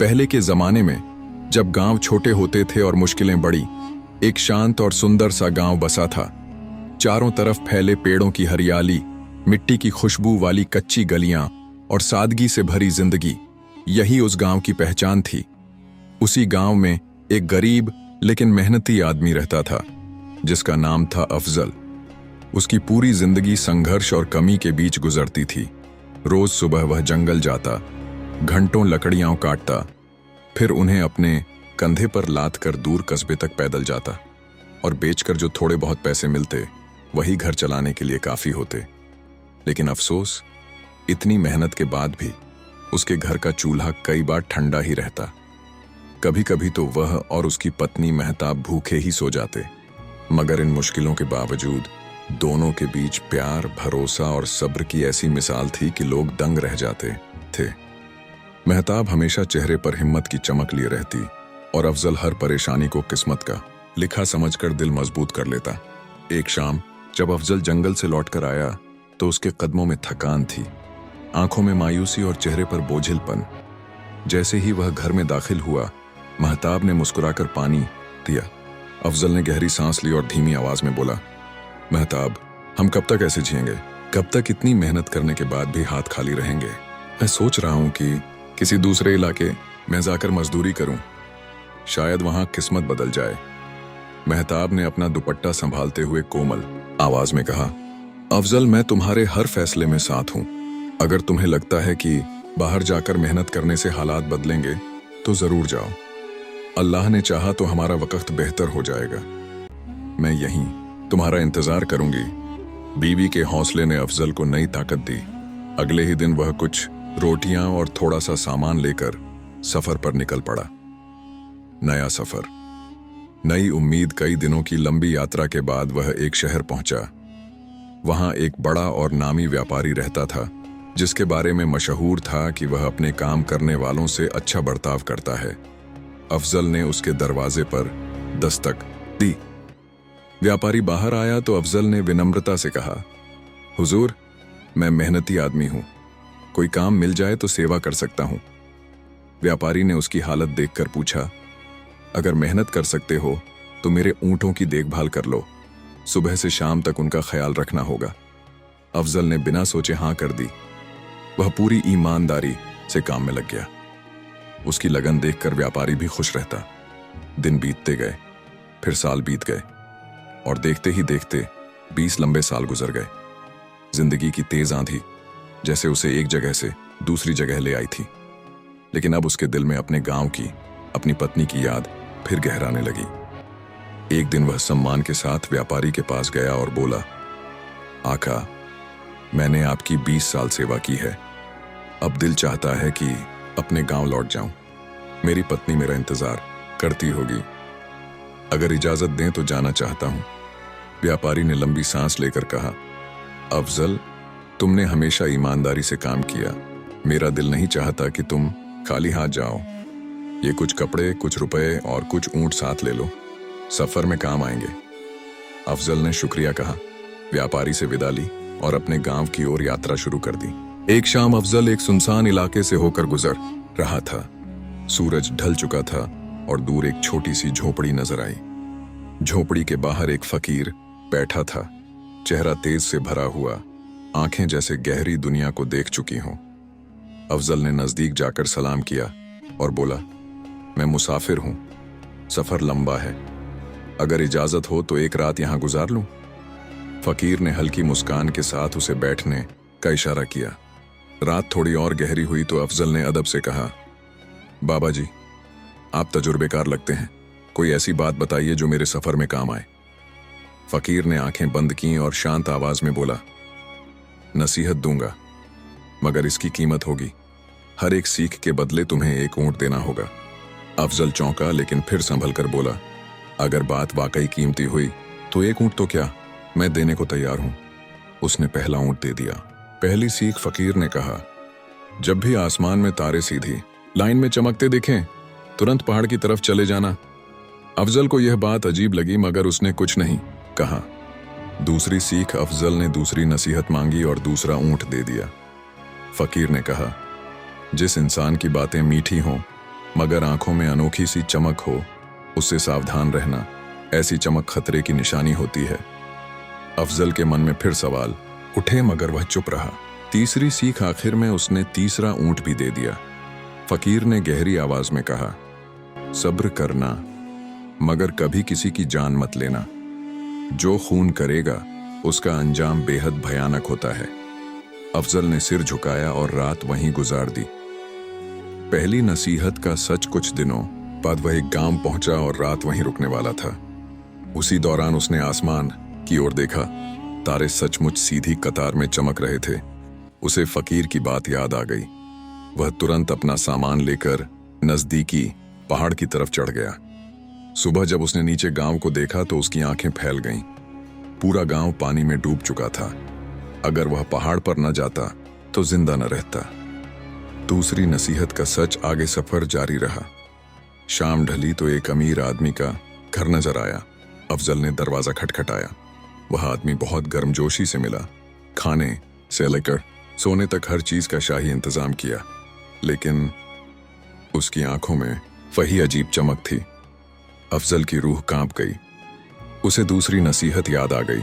पहले के जमाने में जब गांव छोटे होते थे और मुश्किलें बढ़ी, एक शांत और सुंदर सा गांव बसा था। चारों तरफ फैले पेड़ों की हरियाली, मिट्टी की खुशबू वाली कच्ची गलियां और सादगी से भरी जिंदगी, यही उस गांव की पहचान थी। उसी गांव में एक गरीब लेकिन मेहनती आदमी रहता था जिसका नाम था अफजल। उसकी पूरी जिंदगी संघर्ष और कमी के बीच गुजरती थी। रोज सुबह वह जंगल जाता, घंटों लकड़ियां काटता, फिर उन्हें अपने कंधे पर लाद कर दूर कस्बे तक पैदल जाता और बेचकर जो थोड़े बहुत पैसे मिलते वही घर चलाने के लिए काफी होते। लेकिन अफसोस, इतनी मेहनत के बाद भी उसके घर का चूल्हा कई बार ठंडा ही रहता। कभी कभी तो वह और उसकी पत्नी मेहताब भूखे ही सो जाते। मगर इन मुश्किलों के बावजूद दोनों के बीच प्यार, भरोसा और सब्र की ऐसी मिसाल थी कि लोग दंग रह जाते थे। मेहताब हमेशा चेहरे पर हिम्मत की चमक लिए रहती और अफजल हर परेशानी को किस्मत का लिखा समझकर दिल मजबूत कर लेता। एक शाम जब अफजल जंगल से लौटकर आया तो उसके कदमों में थकान थी, आंखों में मायूसी और चेहरे पर बोझिलपन। जैसे ही वह घर में दाखिल हुआ, मेहताब ने मुस्कुराकर पानी दिया। अफजल ने गहरी सांस ली और धीमी आवाज में बोला, मेहताब, हम कब तक ऐसे जिएंगे? कब तक इतनी मेहनत करने के बाद भी हाथ खाली रहेंगे? मैं सोच रहा हूं कि किसी दूसरे इलाके में जाकर मजदूरी करूं, शायद वहां किस्मत बदल जाए। मेहताब ने अपना दुपट्टा संभालते हुए कोमल आवाज में कहा, अफजल, मैं तुम्हारे हर फैसले में साथ हूं। अगर तुम्हें लगता है कि बाहर जाकर मेहनत करने से हालात बदलेंगे तो जरूर जाओ। अल्लाह ने चाहा तो हमारा वक्त बेहतर हो जाएगा। मैं यहीं तुम्हारा इंतजार करूंगी। बीवी के हौसले ने अफजल को नई ताकत दी। अगले ही दिन वह कुछ रोटियां और थोड़ा सा सामान लेकर सफर पर निकल पड़ा। नया सफर, नई उम्मीद। कई दिनों की लंबी यात्रा के बाद वह एक शहर पहुंचा। वहां एक बड़ा और नामी व्यापारी रहता था जिसके बारे में मशहूर था कि वह अपने काम करने वालों से अच्छा बर्ताव करता है। अफजल ने उसके दरवाजे पर दस्तक दी। व्यापारी बाहर आया तो अफजल ने विनम्रता से कहा, हुजूर, मैं मेहनती आदमी हूं, कोई काम मिल जाए तो सेवा कर सकता हूं। व्यापारी ने उसकी हालत देखकर पूछा, अगर मेहनत कर सकते हो तो मेरे ऊंटों की देखभाल कर लो, सुबह से शाम तक उनका ख्याल रखना होगा। अफजल ने बिना सोचे हां कर दी। वह पूरी ईमानदारी से काम में लग गया। उसकी लगन देखकर व्यापारी भी खुश रहता। दिन बीतते गए, फिर साल बीत गए और देखते ही देखते 20 लंबे साल गुजर गए। जिंदगी की तेज आंधी जैसे उसे एक जगह से दूसरी जगह ले आई थी। लेकिन अब उसके दिल में अपने गांव की, अपनी पत्नी की याद फिर गहराने लगी। एक दिन वह सम्मान के साथ व्यापारी के पास गया और बोला, आका, मैंने आपकी 20 साल सेवा की है। अब दिल चाहता है कि अपने गांव लौट जाऊं। मेरी पत्नी मेरा इंतजार करती होगी। अगर इजाजत दें तो जाना चाहता हूं। व्यापारी ने लंबी सांस लेकर कहा, अफजल, तुमने हमेशा ईमानदारी से काम किया। मेरा दिल नहीं चाहता कि तुम खाली हाथ जाओ। ये कुछ कपड़े, कुछ रुपए और कुछ ऊंट साथ ले लो, सफर में काम आएंगे। अफजल ने शुक्रिया कहा, व्यापारी से विदा ली और अपने गांव की ओर यात्रा शुरू कर दी। एक शाम अफजल एक सुनसान इलाके से होकर गुजर रहा था। सूरज ढल चुका था और दूर एक छोटी सी झोपड़ी नजर आई। झोपड़ी के बाहर एक फकीर बैठा था, चेहरा तेज से भरा हुआ, आंखें जैसे गहरी दुनिया को देख चुकी हों। अफजल ने नजदीक जाकर सलाम किया और बोला, मैं मुसाफिर हूं, सफर लंबा है, अगर इजाजत हो तो एक रात यहां गुजार लूं। फकीर ने हल्की मुस्कान के साथ उसे बैठने का इशारा किया। रात थोड़ी और गहरी हुई तो अफजल ने अदब से कहा, बाबा जी, आप तजुर्बेकार लगते हैं, कोई ऐसी बात बताइए जो मेरे सफर में काम आए। फकीर ने आंखें बंद की और शांत आवाज में बोला, नसीहत दूंगा, मगर इसकी कीमत होगी। हर एक सीख के बदले तुम्हें एक ऊंट देना होगा। अफजल चौंका लेकिन फिर संभल कर बोला, अगर बात वाकई कीमती हुई तो एक ऊंट तो क्या, मैं देने को तैयार हूं। उसने पहला ऊंट दे दिया। पहली सीख फकीर ने कहा, जब भी आसमान में तारे सीधी लाइन में चमकते दिखें, तुरंत पहाड़ की तरफ चले जाना। अफजल को यह बात अजीब लगी मगर उसने कुछ नहीं कहा। दूसरी सीख, अफजल ने दूसरी नसीहत मांगी और दूसरा ऊंट दे दिया। फकीर ने कहा, जिस इंसान की बातें मीठी हों मगर आंखों में अनोखी सी चमक हो, उससे सावधान रहना। ऐसी चमक खतरे की निशानी होती है। अफजल के मन में फिर सवाल उठे, मगर वह चुप रहा। तीसरी सीख आखिर में उसने तीसरा ऊंट भी दे दिया। फकीर ने गहरी आवाज में कहा, सब्र करना, मगर कभी किसी की जान मत लेना। जो खून करेगा उसका अंजाम बेहद भयानक होता है। अफजल ने सिर झुकाया और रात वहीं गुजार दी। पहली नसीहत का सच कुछ दिनों बाद वह एक गांव पहुंचा और रात वहीं रुकने वाला था। उसी दौरान उसने आसमान की ओर देखा। तारे सचमुच सीधी कतार में चमक रहे थे। उसे फकीर की बात याद आ गई। वह तुरंत अपना सामान लेकर नजदीकी पहाड़ की तरफ चढ़ गया। सुबह जब उसने नीचे गांव को देखा तो उसकी आंखें फैल गईं। पूरा गांव पानी में डूब चुका था। अगर वह पहाड़ पर न जाता तो जिंदा न रहता। दूसरी नसीहत का सच आगे सफर जारी रहा। शाम ढली तो एक अमीर आदमी का घर नजर आया। अफजल ने दरवाजा खटखटाया। वह आदमी बहुत गर्मजोशी से मिला। खाने से लेकर सोने तक हर चीज का शाही इंतजाम किया, लेकिन उसकी आंखों में वही अजीब चमक थी। अफजल की रूह कांप गई। उसे दूसरी नसीहत याद आ गई।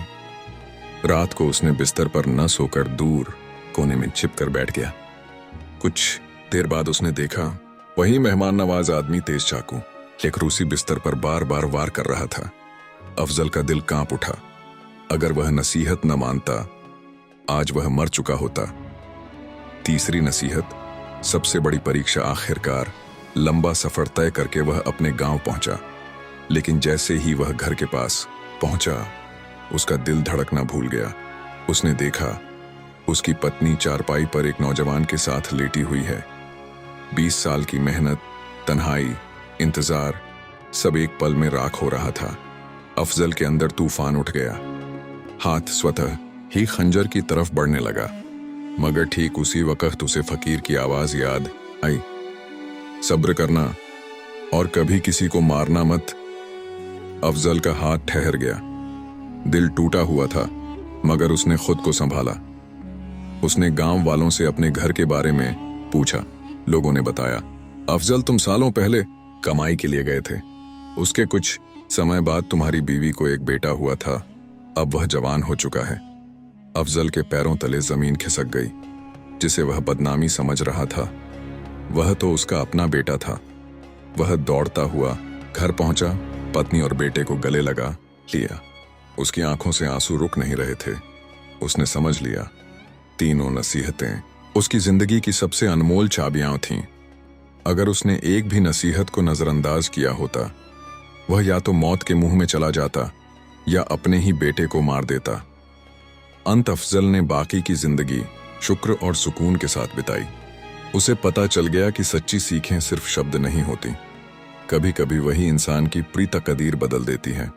रात को उसने बिस्तर पर न सोकर दूर कोने में छिपकर बैठ गया। कुछ देर बाद उसने देखा वही मेहमान नवाज आदमी तेज चाकू एक रूसी बिस्तर पर बार बार वार कर रहा था। अफजल का दिल कांप उठा। अगर वह नसीहत न मानता, आज वह मर चुका होता। तीसरी नसीहत, सबसे बड़ी परीक्षा आखिरकार। लंबा सफर तय करके वह अपने गांव पहुंचा, लेकिन जैसे ही वह घर के पास पहुंचा, उसका दिल धड़कना भूल गया। उसने देखा उसकी पत्नी चारपाई पर एक नौजवान के साथ लेटी हुई है। 20 साल की मेहनत, तन्हाई, इंतजार, सब एक पल में राख हो रहा था। अफजल के अंदर तूफान उठ गया। हाथ स्वतः ही खंजर की तरफ बढ़ने लगा, मगर ठीक उसी वक्त उसे फकीर की आवाज याद आई, सब्र करना और कभी किसी को मारना मत। अफजल का हाथ ठहर गया। दिल टूटा हुआ था, मगर उसने खुद को संभाला। उसने गांव वालों से अपने घर के बारे में पूछा। लोगों ने बताया, अफजल तुम सालों पहले कमाई के लिए गए थे। उसके कुछ समय बाद तुम्हारी बीवी को एक बेटा हुआ था। अब वह जवान हो चुका है। अफजल के पैरों तले जमीन खिसक गई। जिसे वह बदनामी समझ रहा था, वह तो उसका अपना बेटा था। वह दौड़ता हुआ घर पहुंचा, पत्नी और बेटे को गले लगा लिया। उसकी आंखों से आंसू रुक नहीं रहे थे। उसने समझ लिया, तीनों नसीहतें उसकी जिंदगी की सबसे अनमोल चाबियां थीं। अगर उसने एक भी नसीहत को नजरअंदाज किया होता, वह या तो मौत के मुंह में चला जाता या अपने ही बेटे को मार देता। अंत अफजल ने बाकी की जिंदगी शुक्र और सुकून के साथ बिताई। उसे पता चल गया कि सच्ची सीखें सिर्फ शब्द नहीं होती, कभी कभी वही इंसान की पूरी तकदीर बदल देती हैं।